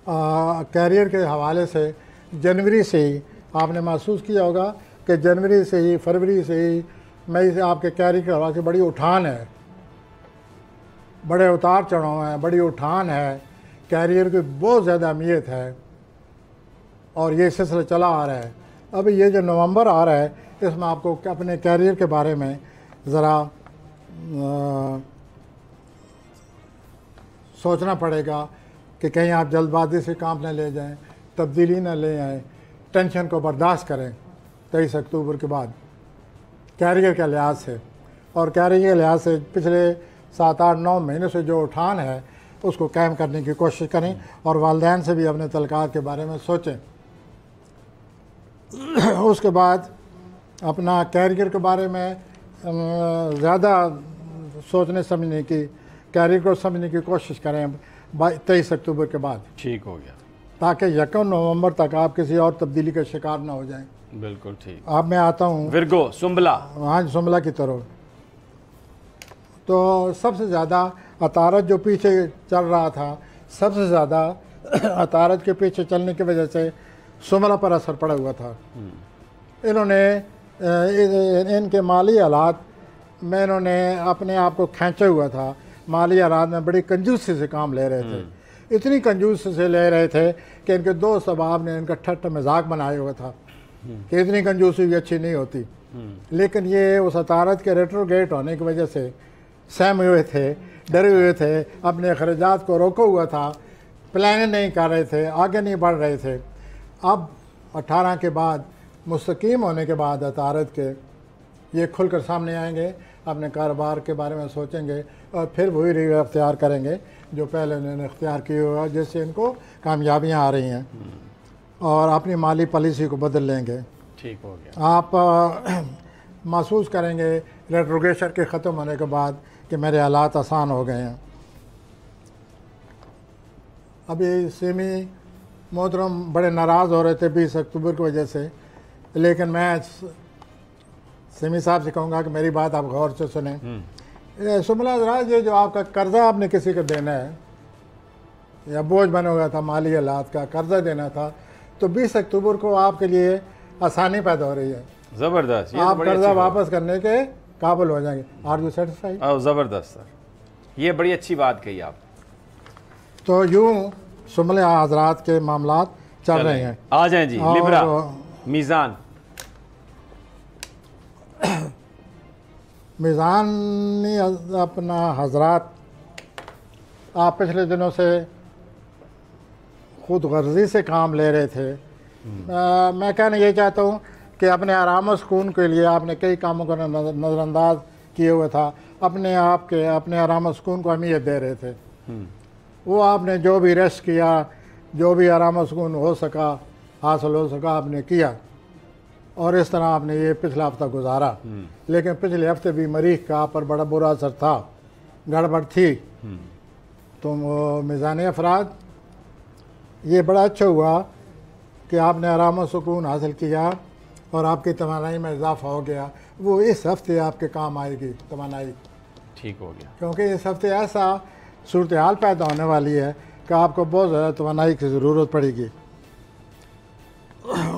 कैरियर के हवाले से जनवरी से ही आपने महसूस किया होगा कि जनवरी से ही, फरवरी से ही, मई से आपके कैरियर के हवाले से बड़ी उठान है, बड़े उतार चढ़ाव हैं, बड़ी उठान है, कैरियर की बहुत ज़्यादा अहमियत है और ये सिलसिला चला आ रहा है। अब ये जो नवंबर आ रहा है, इसमें आपको अपने कैरियर के बारे में ज़रा सोचना पड़ेगा कि कहीं आप जल्दबाजी से काम न ले जाएं, तब्दीली न ले आएँ, टेंशन को बर्दाश्त करें 23 अक्टूबर के बाद कैरियर के लिहाज से। और कैरियर के लिहाज से पिछले 7-8-9 महीने से जो उठान है उसको कायम करने की कोशिश करें और वालिदैन से भी अपने तलकात के बारे में सोचें। उसके बाद अपना कैरियर के बारे में ज़्यादा सोचने समझने की, कैरियर को समझने की कोशिश करें 23 अक्टूबर के बाद। ठीक हो गया, ताकि 1 नवंबर तक आप किसी और तब्दीली का शिकार ना हो जाएं। बिल्कुल ठीक। अब मैं आता हूँ विर्गो, सुंबला। हाँ, सुंबला की तरफ। तो सबसे ज़्यादा अतारद जो पीछे चल रहा था, सबसे ज़्यादा अतारद के पीछे चलने की वजह से सुंबला पर असर पड़ा हुआ था। इन्होंने इनके माली हालात में इन्होंने अपने आप को खींचा हुआ था। माली हालात में बड़ी कंजूसी से काम ले रहे थे, इतनी कंजूसी से ले रहे थे कि इनके दोस्त अहबाब ने इनका ठट्टा मजाक बनाया हुआ था कि इतनी कंजूसी भी अच्छी नहीं होती। लेकिन ये उस अतारत के रेट्रोगेट होने की वजह से सहमे हुए थे, डरे हुए थे, अपने अखराजात को रोका हुआ था, प्लान नहीं कर रहे थे, आगे नहीं बढ़ रहे थे। अब 18 के बाद मुस्तकीम होने के बाद अतारत के ये खुलकर सामने आएंगे, अपने कारोबार के बारे में सोचेंगे और फिर वही रीढ़ अख्तियार करेंगे जो पहले उन्होंने अख्तियार किया हुआ, जिससे इनको कामयाबियाँ आ रही हैं, और अपनी माली पॉलिसी को बदल लेंगे। ठीक हो गया। आप महसूस करेंगे रेट्रोगेशन के ख़त्म होने के बाद कि मेरे हालात आसान हो गए हैं। अभी सिमी मोहतरम बड़े नाराज़ हो रहे थे 20 अक्टूबर की वजह से, लेकिन मैं सिमी साहब से कहूँगा कि मेरी बात आप गौर से सुने। सुमला हज़रात, ये जो आपका कर्ज़ा आपने किसी को देना है या बोझ बना हुआ था, माली हालात का कर्ज़ा देना था, तो 20 अक्टूबर को आपके लिए आसानी पैदा हो रही है। ज़बरदस्त। आप कर्ज़ा वापस करने के काबिल हो जाएंगे। Are you satisfied? ज़बरदस्त सर, ये बड़ी अच्छी बात कही आप। तो यूँ सुमला हज़रात के मामलात चल रहे हैं। आ जाएं जी। लिब्रा, मीज़ान। मीज़ानी अपना हज़रात, आप पिछले दिनों से खुद गर्जी से काम ले रहे थे। मैं कहना ये चाहता हूँ कि अपने आराम और सुकून के लिए आपने कई कामों को नज़रअंदाज किए हुए था, अपने आप के अपने आराम और सुकून को अहमियत दे रहे थे। वो आपने जो भी रेस्ट किया, जो भी आराम और सुकून हो सका, हासिल हो सका, आपने किया, और इस तरह आपने ये पिछला हफ्ता गुजारा। लेकिन पिछले हफ्ते भी मरीख का आप पर बड़ा बुरा असर था, गड़बड़ थी। तो मीज़ान अफराद, ये बड़ा अच्छा हुआ कि आपने आराम और सुकून हासिल किया और आपकी तवानाई में इजाफा हो गया। वो इस हफ्ते आपके काम आएगी तवानाई। ठीक हो गया। क्योंकि इस हफ्ते ऐसा सूरत हाल पैदा होने वाली है कि आपको बहुत ज़्यादा तवानाई की ज़रूरत पड़ेगी।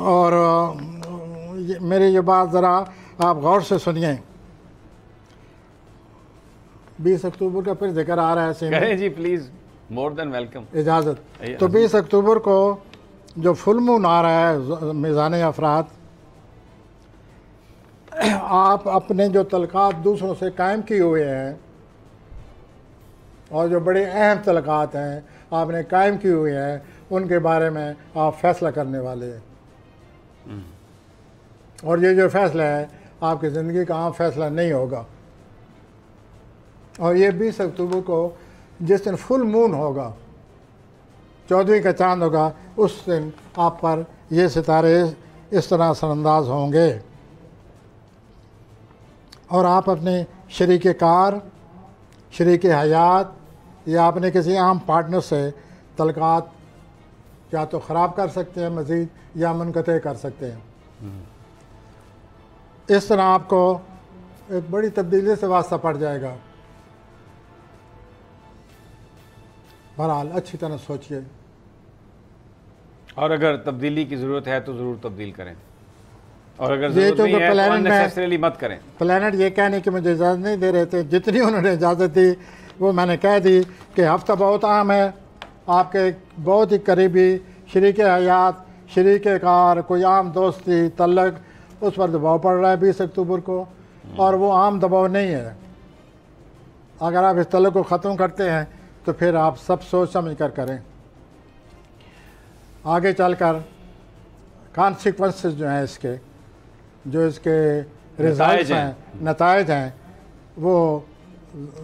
और मेरी ये बात ज़रा आप गौर से सुनिए। 20 अक्टूबर का फिर जिक्र आ रहा है। करें जी प्लीज़, मोर देन वेलकम। इजाज़त। तो 20 अक्टूबर को जो फुल मून आ रहा है मीज़ान अफराद, आप अपने जो तलक़ात दूसरों से कायम किए हुए हैं और जो बड़े अहम तलक़ात हैं आपने कायम किए हुए हैं, उनके बारे में आप फ़ैसला करने वाले हैं। और ये जो फ़ैसला है आपकी ज़िंदगी का आम फ़ैसला नहीं होगा। और ये 20 अक्टूबर को जिस दिन फुल मून होगा, 14वीं का चांद होगा, उस दिन आप पर ये सितारे इस तरह असरअंदाज होंगे और आप अपने शरीक कार, शरीक हयात या अपने किसी आम पार्टनर से तलक़ात या तो ख़राब कर सकते हैं मज़ीद या मुनक़ते कर सकते हैं। इस तरह आपको एक बड़ी तब्दीली से वास्ता पड़ जाएगा। बहरहाल अच्छी तरह सोचिए, और अगर तब्दीली की ज़रूरत है तो ज़रूर तब्दील करें, और अगर ज़रूरत नहीं है तो अननेसेसरीली मत करें। प्लैनेट ये कहने की मुझे इजाज़त नहीं दे रहे थे, जितनी उन्होंने इजाज़त दी वो मैंने कह दी कि हफ्ता बहुत अहम है। आपके बहुत ही करीबी शरीक हयात, शरीक कार, कोई आम दोस्ती, तल्लक, उस पर दबाव पड़ रहा है 20 अक्टूबर को, और वो आम दबाव नहीं है। अगर आप इस तल्लक को ख़त्म करते हैं तो फिर आप सब सोच समझ कर करें। आगे चलकर कॉन्सिक्वेंसेस जो हैं इसके, जो इसके रिजल्ट्स हैं, नताइज हैं, वो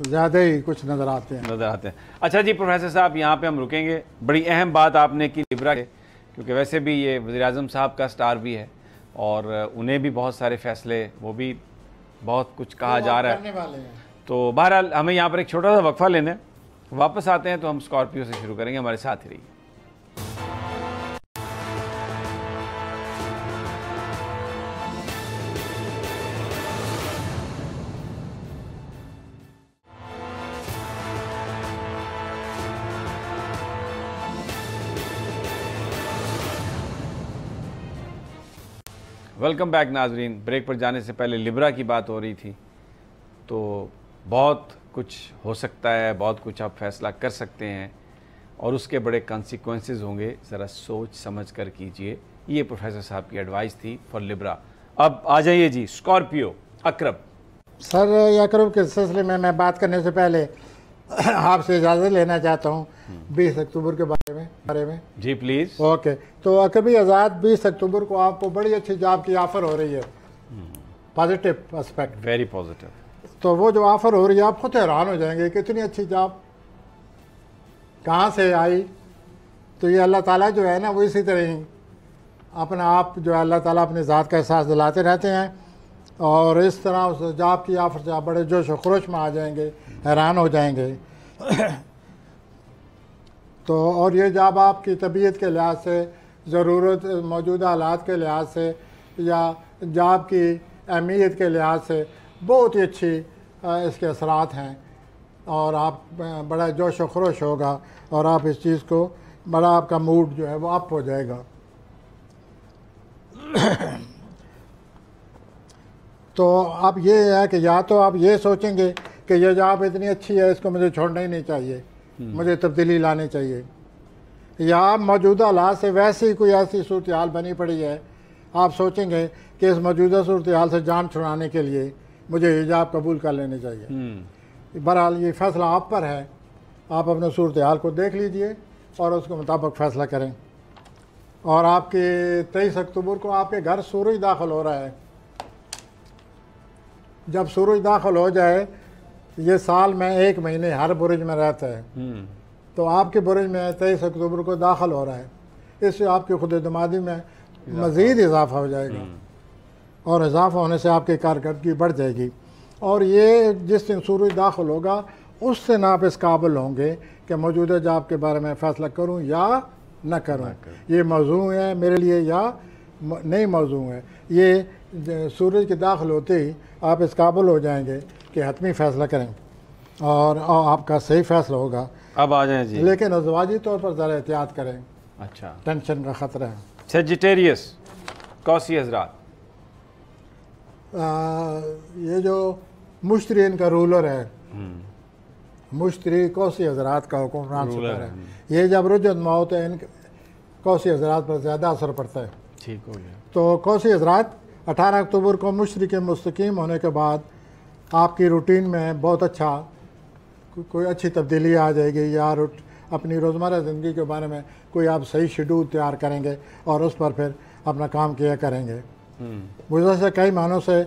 ज़्यादा ही कुछ नज़र आते हैं। अच्छा जी प्रोफेसर साहब, यहाँ पे हम रुकेंगे। बड़ी अहम बात आपने की लिब्रा के, क्योंकि वैसे भी ये वज़ीर-ए-आज़म साहब का स्टार भी है और उन्हें भी बहुत सारे फैसले, वो भी बहुत कुछ कहा जा रहा है। तो बहरहाल हमें यहाँ पर एक छोटा सा वक्फा लेना है, वापस आते हैं तो हम स्कॉर्पियो से शुरू करेंगे। हमारे साथ ही रहिए। वेलकम बैक नाजरीन। ब्रेक पर जाने से पहले लिब्रा की बात हो रही थी, तो बहुत कुछ हो सकता है, बहुत कुछ आप फैसला कर सकते हैं और उसके बड़े कॉन्सिक्वेंसेस होंगे, ज़रा सोच समझ कर कीजिए। ये प्रोफेसर साहब की एडवाइस थी फॉर लिब्रा। अब आ जाइए जी, स्कॉर्पियो, अकरब। सर अकरब के सिलसिले में मैं बात करने से पहले आपसे इजाज़त लेना चाहता हूँ 20 अक्टूबर के बारे में जी प्लीज़। ओके, तो अकरबी आज़ाद 20 अक्टूबर को आपको बड़ी अच्छी जॉब की ऑफ़र हो रही है, पॉजिटिव एस्पेक्ट, वेरी पॉजिटिव। तो वो जो ऑफ़र हो रही है आप खुद हैरान हो जाएंगे कितनी अच्छी जॉब कहाँ से आई। तो ये अल्लाह ताला जो है ना, वो इसी तरह ही अपना आप जो है अल्लाह ताला अपनी ज़ात का एहसास दिलाते रहते हैं, और इस तरह उस जॉब की ऑफ़र से आप बड़े जोश व खरोश में आ जाएंगे, हैरान हो जाएंगे। तो और ये जॉब आपकी तबीयत के लिहाज से, ज़रूरत, मौजूदा हालात के लिहाज से, या जॉब की अहमियत के लिहाज से बहुत ही अच्छी इसके असरात हैं, और आप बड़ा जोश व खरोश होगा, और आप इस चीज़ को बड़ा, आपका मूड जो है वो अप हो जाएगा। तो आप ये है कि या तो आप ये सोचेंगे कि ये जॉब इतनी अच्छी है, इसको मुझे छोड़ना ही नहीं चाहिए, मुझे तब्दीली लानी चाहिए, या आप मौजूदा हालात से वैसे ही कोई ऐसी सूरत हाल बनी पड़ी है, आप सोचेंगे कि इस मौजूदा सूरत हाल से जान छुड़ाने के लिए मुझे ये जॉब कबूल कर लेनी चाहिए। बहरहाल ये फ़ैसला आप पर है, आप अपने सूरत हाल को देख लीजिए और उसके मुताबिक फ़ैसला करें। और आपके 23 अक्टूबर को आपके घर सूरज दाखिल हो रहा है। जब सूरज दाखिल हो जाए, ये साल में 1 महीने हर बुरुज में रहता है, तो आपके बुरुज में 23 अक्टूबर को दाखिल हो रहा है, इससे आपकी खुद एतमादी में मज़ीद इजाफा हो जाएगा, और इजाफा होने से आपकी कारकर्दगी बढ़ जाएगी। और ये जिस दिन सूरज दाखिल होगा उस दिन आप इस काबिल होंगे कि मौजूदा जॉब के बारे में फ़ैसला करूं या न करूं, ये मौजू है मेरे लिए या नहीं मौजू है। ये सूरज के दाखिल होते ही आप इस काबिल हो जाएंगे कि हतमी फ़ैसला करें, और आपका सही फ़ैसला होगा। अब आ जाएं जी, लेकिन अज़वाजी तौर पर ज़रा एहतियात करें। अच्छा, टेंशन का ख़तरा है। सेजिटेरियस, कौसी हज़रात, ये जो मुश्तरी इनका रूलर है, मुश्तरी कौसी हज़रात का हुक्मरान सुपर है, ये जब रुजत मौत है, इन कौसी हज़रात पर ज़्यादा असर पड़ता है। ठीक हो गया। तो कौसी हज़रात 18 अक्टूबर को मुश्तरी के मुस्तकीम होने के बाद आपकी रूटीन में बहुत अच्छा कोई अच्छी तब्दीली आ जाएगी, या अपनी रोज़मर्रा ज़िंदगी के बारे में कोई आप सही शेड्यूल तैयार करेंगे और उस पर फिर अपना काम किया करेंगे। गुज़श्ता कई महीनों से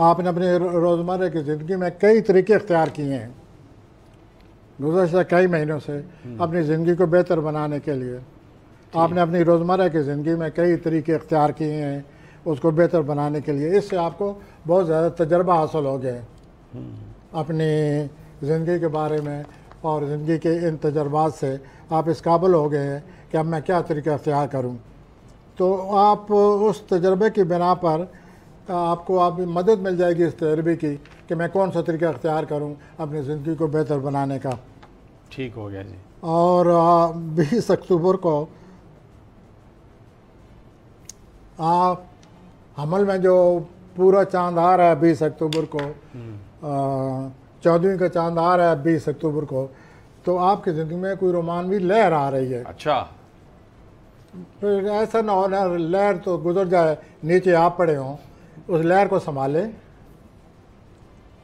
आपने अपनी रोज़मर्रा की ज़िंदगी में कई तरीके इख्तियार किए हैं, गुज़श्ता कई महीनों से अपनी ज़िंदगी को बेहतर बनाने के लिए आपने अपनी रोज़मर्रा की ज़िंदगी में कई तरीके इख्तियार किए हैं उसको बेहतर बनाने के लिए। इससे आपको बहुत ज़्यादा तजर्बा हासिल हो गया अपनी ज़िंदगी के बारे में, और ज़िंदगी के इन तजर्बात से आप इस काबिल हो गए हैं कि अब मैं क्या तरीका इख्तियार करूं। तो आप उस तजर्बे की बिना पर आपको आप मदद मिल जाएगी इस तजर्बे की कि मैं कौन सा तरीका इख्तियार करूं अपनी ज़िंदगी को बेहतर बनाने का। ठीक हो गया जी। और 20 अक्टूबर को आप हमल में जो पूरा चांद आ रहा है 20 अक्टूबर को, 14वीं का चांद आ रहा है 20 अक्टूबर को, तो आपकी ज़िंदगी में कोई रोमानवी लहर आ रही है। अच्छा, फिर ऐसा ना हो ना लहर तो गुजर जाए, नीचे आप पड़े हों, उस लहर को संभालें,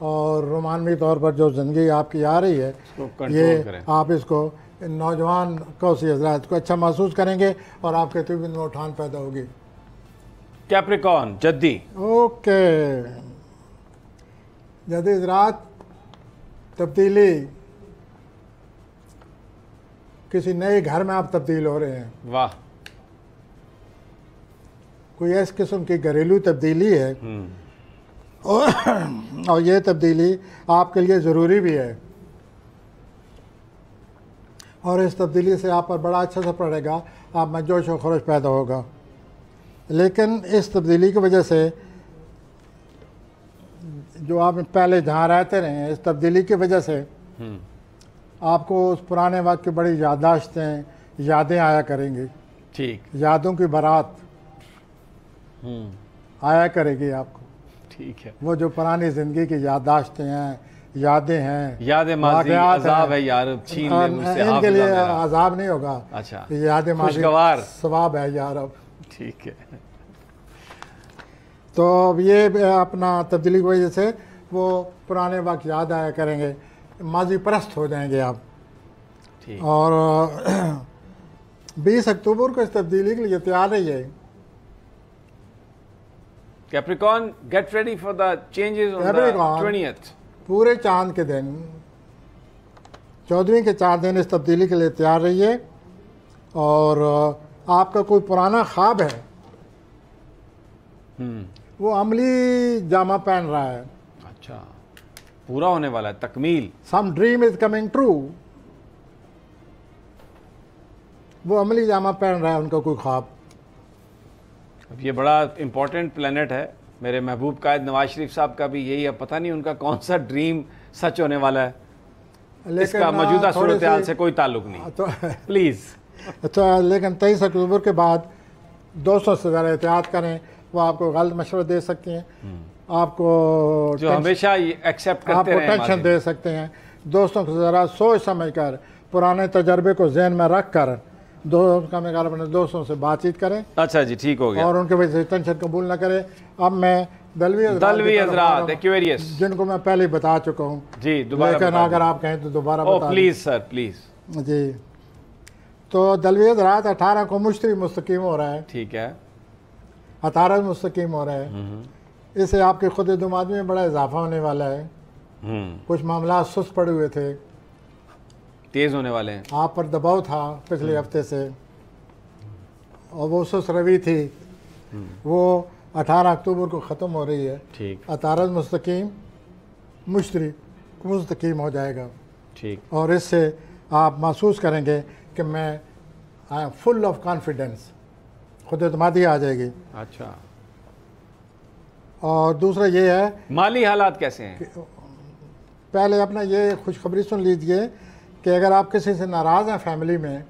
और रोमानवी तौर पर जो ज़िंदगी आपकी आ रही है ये आप इसको नौजवान कौसी हज़रात को अच्छा महसूस करेंगे और आपके तबीयत में उठान पैदा होगी। कैप्रिकॉर्न, जद्दी। ओके, जद्दी हज़रात, तब्दीली, किसी नए घर में आप तब्दील हो रहे हैं। वाह, कोई इस किस्म की घरेलू तब्दीली है, और ये तब्दीली आपके लिए ज़रूरी भी है, और इस तब्दीली से आप पर बड़ा अच्छा असर पड़ेगा, आप में जोश व खरोश पैदा होगा। लेकिन इस तब्दीली की वजह से जो आप पहले जहाँ रहते रहे हैं, इस तब्दीली की वजह से आपको उस पुराने वक्त की बड़ी याददाश्तें, यादें आया करेंगी। ठीक, यादों की बारात आया करेगी आपको। ठीक है, वो जो पुरानी ज़िंदगी की याददाश्तें हैं, यादें हैं, यादें माज़ी, अज़ाब है यार, छीन ले मुझसे, इनके लिए अज़ाब नहीं होगा। अच्छा, यादें माज़ी, खुशगवार सवाब है यार अब। ठीक है। तो अब ये अपना तब्दीली की वजह से वो पुराने वक्त याद आया करेंगे, माजी परस्त हो जाएंगे आप। ठीक। और 20 अक्टूबर को इस तब्दीली के लिए तैयार रहिए। Capricorn, get ready for the changes on the 20th। पूरे चांद के दिन 14वीं के 4 दिन इस तब्दीली के लिए तैयार रहिए। और आपका कोई पुराना ख्वाब है, वो अमली जामा पहन रहा है, अच्छा, पूरा होने वाला है, तकमील। Some dream is coming true, वो अमली जामा पहन रहा है उनका कोई ख्वाब। अब ये बड़ा इंपॉर्टेंट प्लेनेट है। मेरे महबूब कायद नवाज शरीफ साहब का भी यही है, पता नहीं उनका कौन सा ड्रीम सच होने वाला है। इसका मौजूदा सूरत हाल से कोई ताल्लुक नहीं तो प्लीज़। तो लेकिन 23 अक्टूबर के बाद दोस्तों से ज़रा एहतियात करें, वो आपको गलत मशवरा दे सकती हैं, आपको जो हमेशा एक्सेप्ट करते आपको टेंशन दे सकते हैं। दोस्तों को ज़रा सोच समझ कर, पुराने तजर्बे को जहन में रख कर अपने दोस्तों से बातचीत करें। अच्छा जी, ठीक हो गया। और उनके वजह से टेंशन कबूल न करें। अब मैं दलवी हज़रात एक्वेरियस, जिनको मैं पहले ही बता चुका हूँ जी, दोबारा लेकिन अगर आप कहें तो दोबारा बता प्लीज़ सर, प्लीज़ जी। तो दलवी हज़रात 18 को मुश्तरी मुस्तकीम हो रहा है। ठीक है, 18 मुस्तकीम हो रहा है। इससे आपके खुद दुमाद में बड़ा इजाफा होने वाला है। कुछ मामला सुस्त पड़े हुए थे, तेज होने वाले हैं। आप पर दबाव था पिछले हफ्ते से, और वो सुस्त रवि थी, वो 18 अक्टूबर को ख़त्म हो रही है। ठीक। 18 मुस्तकीम मुश्तरी मुस्तकीम हो जाएगा। ठीक। और इससे आप महसूस करेंगे कि मैं I am full of confidence, खुद एतमादी आ जाएगी। अच्छा। और दूसरा ये है, माली हालात कैसे हैं? पहले अपना ये खुशखबरी सुन लीजिए कि अगर आप किसी से नाराज़ हैं फैमिली में,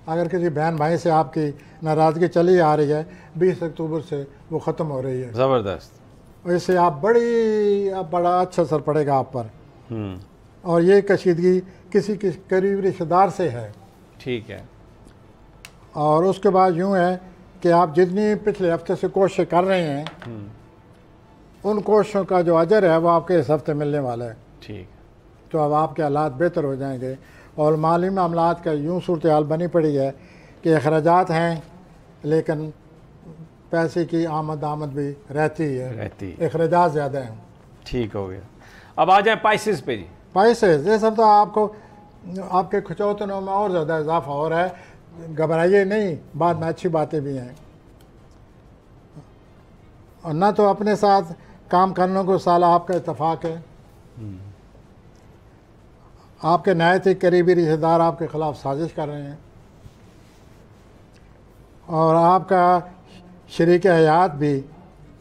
अगर किसी बहन भाई से आपकी नाराज़गी चली आ रही है, 20 अक्टूबर से वो ख़त्म हो रही है। ज़बरदस्त। और इससे आप बड़ा अच्छा असर पड़ेगा आप पर। और ये कशीदगी किसी करीब रिश्तेदार से है। ठीक है। और उसके बाद यूँ है कि आप जितनी पिछले हफ्ते से कोशिश कर रहे हैं, उन कोशिशों का जो अजर है वो आपके इस हफ्ते मिलने वाला है। ठीक। तो अब आपके हालात बेहतर हो जाएंगे। और माली मामलात का यूँ सूरत हाल बनी पड़ी है कि अखराजात हैं, लेकिन पैसे की आमद भी रहती है, अखराजात ज़्यादा हैं। ठीक हो गया। अब आ जाए पाइसेस पे जी। पाइसेस, ये सब तो आपको आपके खुचौतनों में और ज़्यादा इजाफा हो रहा है। घबराइए नहीं, बाद में अच्छी बातें भी हैं। और ना तो अपने साथ काम करने को साला आपका इत्तेफाक है, आपके नहायत ही करीबी रिश्तेदार आपके ख़िलाफ़ साजिश कर रहे हैं, और आपका शरीक हयात भी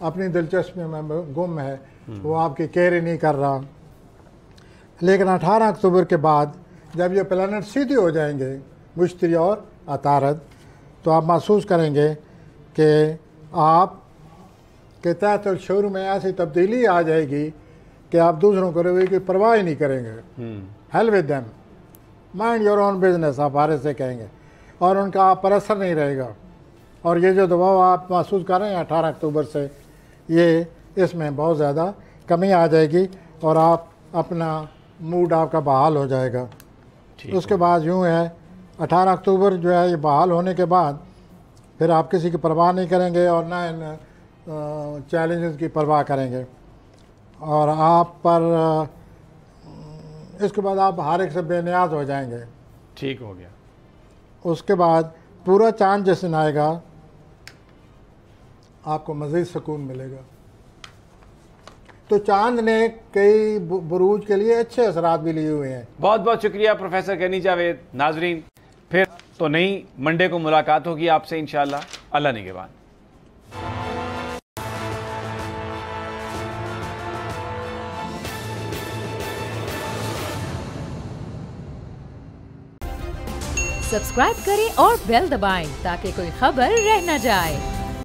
अपनी दिलचस्पी में गुम है, वो आपकी केयर ही नहीं कर रहा। लेकिन 18 अक्टूबर के बाद जब ये प्लैनेट सीधे हो जाएंगे, मुश्तरी और अतारद, तो आप महसूस करेंगे कि आप के तहत शूर में ऐसी तब्दीली आ जाएगी कि आप दूसरों को रवैये की परवाह ही नहीं करेंगे। Hell with them, mind your own business, आप हारे से कहेंगे, और उनका आप पर असर नहीं रहेगा। और ये जो दबाव आप महसूस कर रहे हैं 18 अक्टूबर से, ये इसमें बहुत ज़्यादा कमी आ जाएगी और आप अपना मूड आपका बहाल हो जाएगा। उसके बाद यूँ है, 18 अक्टूबर जो है ये बहाल होने के बाद फिर आप किसी की परवाह नहीं करेंगे और ना इन चैलेंजेस की परवाह करेंगे, और आप पर इसके बाद आप हर एक से बेनियाज हो जाएंगे। ठीक हो गया। उसके बाद पूरा चांद जिस दिन आएगा आपको मज़ीद सुकून मिलेगा। तो चांद ने कई बुरूज के लिए अच्छे असरात भी लिए हुए हैं। बहुत बहुत शुक्रिया प्रोफेसर गनी जावेद। नाजरीन, फिर तो नई मंडे को मुलाकात होगी आपसे इंशाअल्लाह, अल्लाह निगहबान। सब्सक्राइब करें और बेल दबाएं ताकि कोई खबर रह न जाए।